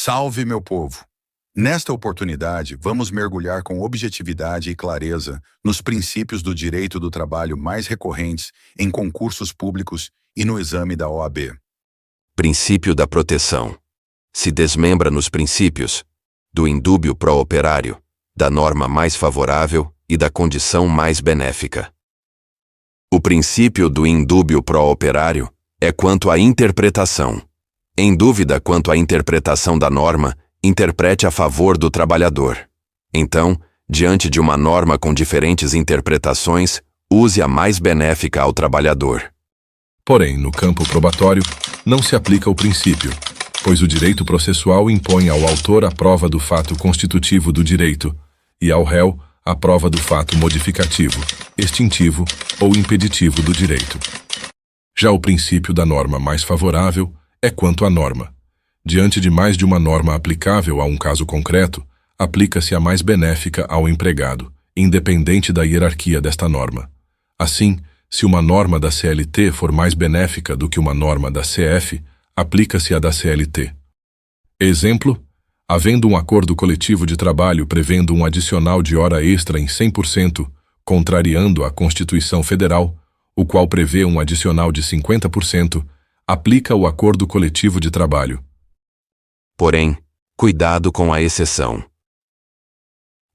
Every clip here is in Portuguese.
Salve, meu povo! Nesta oportunidade, vamos mergulhar com objetividade e clareza nos princípios do direito do trabalho mais recorrentes em concursos públicos e no exame da OAB. Princípio da proteção. Se desmembra nos princípios do indúbio pro operário, da norma mais favorável e da condição mais benéfica. O princípio do indúbio pro operário é quanto à interpretação. Em dúvida quanto à interpretação da norma, interprete a favor do trabalhador. Então, diante de uma norma com diferentes interpretações, use a mais benéfica ao trabalhador. Porém, no campo probatório, não se aplica o princípio, pois o direito processual impõe ao autor a prova do fato constitutivo do direito e ao réu a prova do fato modificativo, extintivo ou impeditivo do direito. Já o princípio da norma mais favorável é quanto à norma. Diante de mais de uma norma aplicável a um caso concreto, aplica-se a mais benéfica ao empregado, independente da hierarquia desta norma. Assim, se uma norma da CLT for mais benéfica do que uma norma da CF, aplica-se a da CLT. Exemplo: havendo um acordo coletivo de trabalho prevendo um adicional de hora extra em 100%, contrariando a Constituição Federal, o qual prevê um adicional de 50%, aplica o acordo coletivo de trabalho. Porém, cuidado com a exceção.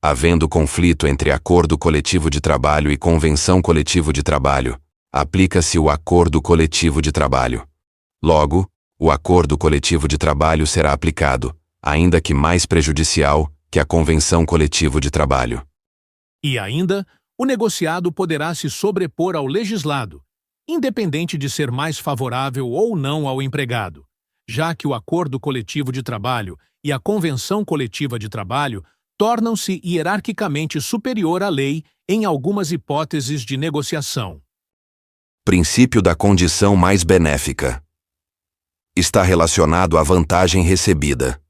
Havendo conflito entre acordo coletivo de trabalho e convenção coletivo de trabalho, aplica-se o acordo coletivo de trabalho. Logo, o acordo coletivo de trabalho será aplicado, ainda que mais prejudicial que a convenção coletivo de trabalho. E ainda, o negociado poderá se sobrepor ao legislado, independente de ser mais favorável ou não ao empregado, já que o acordo coletivo de trabalho e a convenção coletiva de trabalho tornam-se hierarquicamente superior à lei em algumas hipóteses de negociação. Princípio da condição mais benéfica. Está relacionado à vantagem recebida.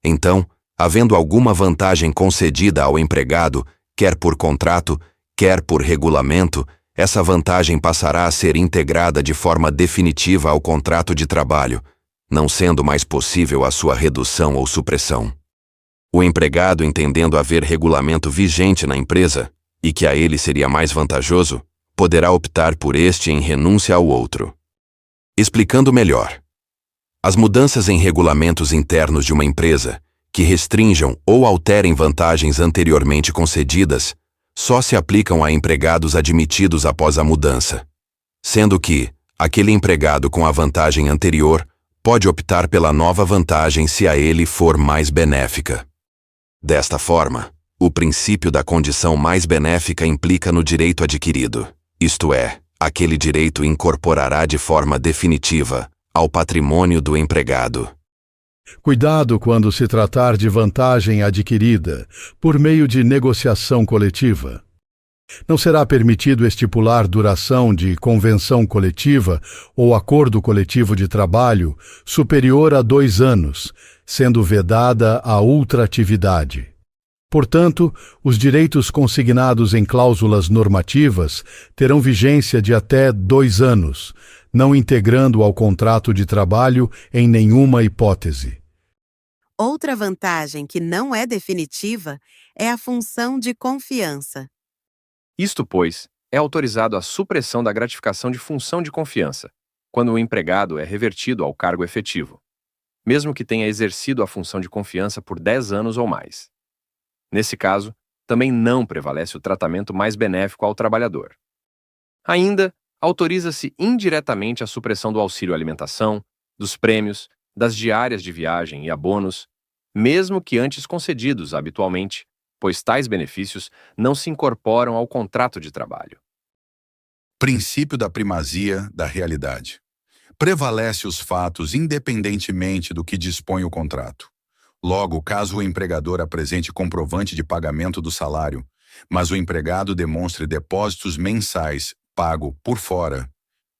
Então, havendo alguma vantagem concedida ao empregado, quer por contrato, quer por regulamento, essa vantagem passará a ser integrada de forma definitiva ao contrato de trabalho, não sendo mais possível a sua redução ou supressão. O empregado, entendendo haver regulamento vigente na empresa, e que a ele seria mais vantajoso, poderá optar por este em renúncia ao outro. Explicando melhor. As mudanças em regulamentos internos de uma empresa, que restringam ou alterem vantagens anteriormente concedidas, só se aplicam a empregados admitidos após a mudança, sendo que aquele empregado com a vantagem anterior pode optar pela nova vantagem se a ele for mais benéfica. Desta forma, o princípio da condição mais benéfica implica no direito adquirido, isto é, aquele direito incorporará de forma definitiva ao patrimônio do empregado. Cuidado quando se tratar de vantagem adquirida por meio de negociação coletiva. Não será permitido estipular duração de convenção coletiva ou acordo coletivo de trabalho superior a 2 anos, sendo vedada a ultratividade. Portanto, os direitos consignados em cláusulas normativas terão vigência de até 2 anos, não integrando ao contrato de trabalho em nenhuma hipótese. Outra vantagem que não é definitiva é a função de confiança. Isto, pois, é autorizado a supressão da gratificação de função de confiança, quando o empregado é revertido ao cargo efetivo, mesmo que tenha exercido a função de confiança por 10 anos ou mais. Nesse caso, também não prevalece o tratamento mais benéfico ao trabalhador. Ainda, autoriza-se indiretamente a supressão do auxílio alimentação, dos prêmios, das diárias de viagem e abonos, mesmo que antes concedidos habitualmente, pois tais benefícios não se incorporam ao contrato de trabalho. Princípio da primazia da realidade. Prevalece os fatos independentemente do que dispõe o contrato. Logo, caso o empregador apresente comprovante de pagamento do salário, mas o empregado demonstre depósitos mensais pago por fora,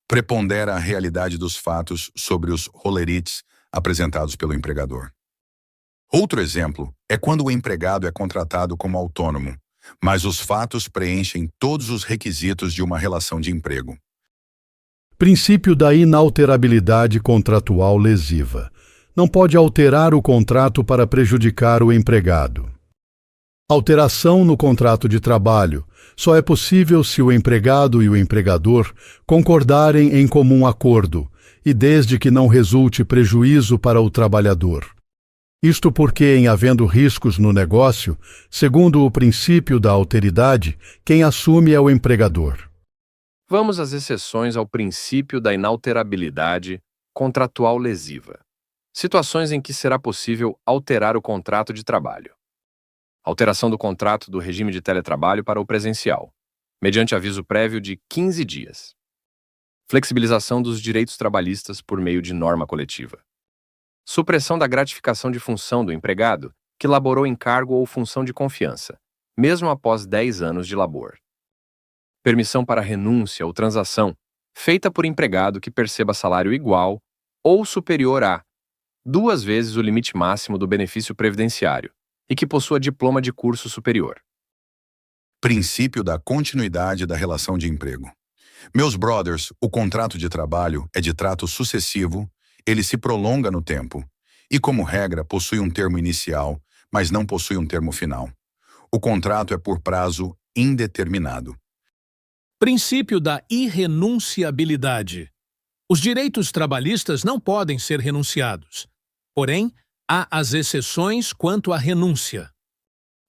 prepondera a realidade dos fatos sobre os rolerites apresentados pelo empregador. Outro exemplo é quando o empregado é contratado como autônomo, mas os fatos preenchem todos os requisitos de uma relação de emprego. Princípio da inalterabilidade contratual lesiva. não pode alterar o contrato para prejudicar o empregado. Alteração no contrato de trabalho só é possível se o empregado e o empregador concordarem em comum acordo e desde que não resulte prejuízo para o trabalhador. Isto porque, em havendo riscos no negócio, segundo o princípio da alteridade, quem assume é o empregador. Vamos às exceções ao princípio da inalterabilidade contratual lesiva. Situações em que será possível alterar o contrato de trabalho. Alteração do contrato do regime de teletrabalho para o presencial, mediante aviso prévio de 15 dias. Flexibilização dos direitos trabalhistas por meio de norma coletiva. Supressão da gratificação de função do empregado que laborou em cargo ou função de confiança, mesmo após 10 anos de labor. Permissão para renúncia ou transação, feita por empregado que perceba salário igual ou superior a 2 vezes o limite máximo do benefício previdenciário e que possua diploma de curso superior. Princípio da continuidade da relação de emprego. Meus brothers, o contrato de trabalho é de trato sucessivo, ele se prolonga no tempo e, como regra, possui um termo inicial, mas não possui um termo final. O contrato é por prazo indeterminado. Princípio da irrenunciabilidade. Os direitos trabalhistas não podem ser renunciados. Porém, há as exceções quanto à renúncia.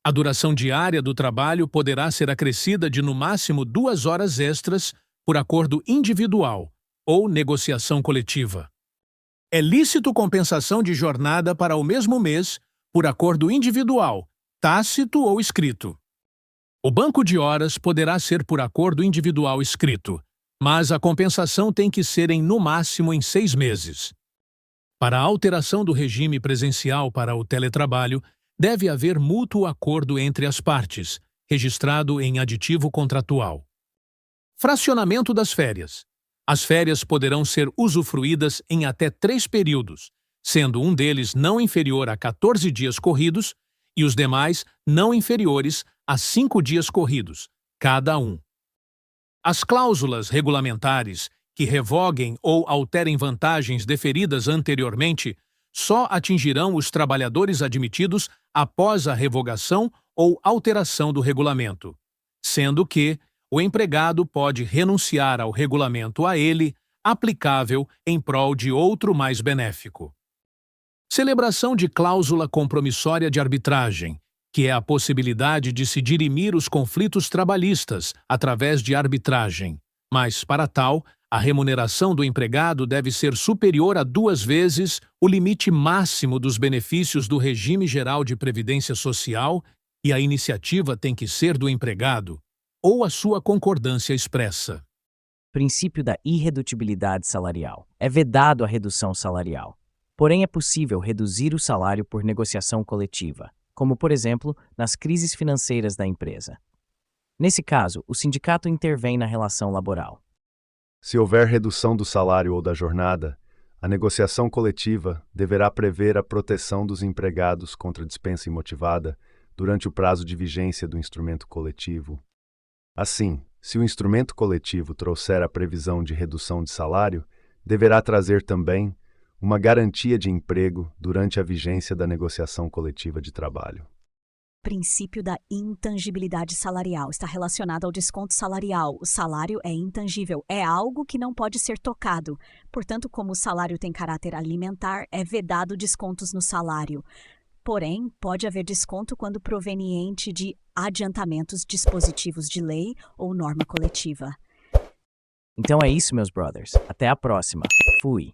A duração diária do trabalho poderá ser acrescida de no máximo 2 horas extras por acordo individual ou negociação coletiva. É lícito compensação de jornada para o mesmo mês por acordo individual, tácito ou escrito. O banco de horas poderá ser por acordo individual escrito, mas a compensação tem que ser no máximo em 6 meses. Para a alteração do regime presencial para o teletrabalho, deve haver mútuo acordo entre as partes, registrado em aditivo contratual. Fracionamento das férias. As férias poderão ser usufruídas em até 3 períodos, sendo um deles não inferior a 14 dias corridos e os demais não inferiores a 5 dias corridos, cada um. As cláusulas regulamentares que revoguem ou alterem vantagens deferidas anteriormente só atingirão os trabalhadores admitidos após a revogação ou alteração do regulamento, sendo que o empregado pode renunciar ao regulamento a ele aplicável em prol de outro mais benéfico. Celebração de cláusula compromissória de arbitragem, que é a possibilidade de se dirimir os conflitos trabalhistas através de arbitragem, mas, para tal, a remuneração do empregado deve ser superior a 2 vezes o limite máximo dos benefícios do regime geral de previdência social e a iniciativa tem que ser do empregado ou a sua concordância expressa. Princípio da irredutibilidade salarial. É vedado a redução salarial. Porém, é possível reduzir o salário por negociação coletiva, como, por exemplo, nas crises financeiras da empresa. Nesse caso, o sindicato intervém na relação laboral. Se houver redução do salário ou da jornada, a negociação coletiva deverá prever a proteção dos empregados contra dispensa imotivada durante o prazo de vigência do instrumento coletivo. Assim, se o instrumento coletivo trouxer a previsão de redução de salário, deverá trazer também uma garantia de emprego durante a vigência da negociação coletiva de trabalho. Princípio da intangibilidade salarial está relacionado ao desconto salarial. O salário é intangível, é algo que não pode ser tocado. Portanto, como o salário tem caráter alimentar, é vedado descontos no salário. Porém, pode haver desconto quando proveniente de adiantamentos dispositivos de lei ou norma coletiva. Então é isso, meus brothers. Até a próxima. Fui.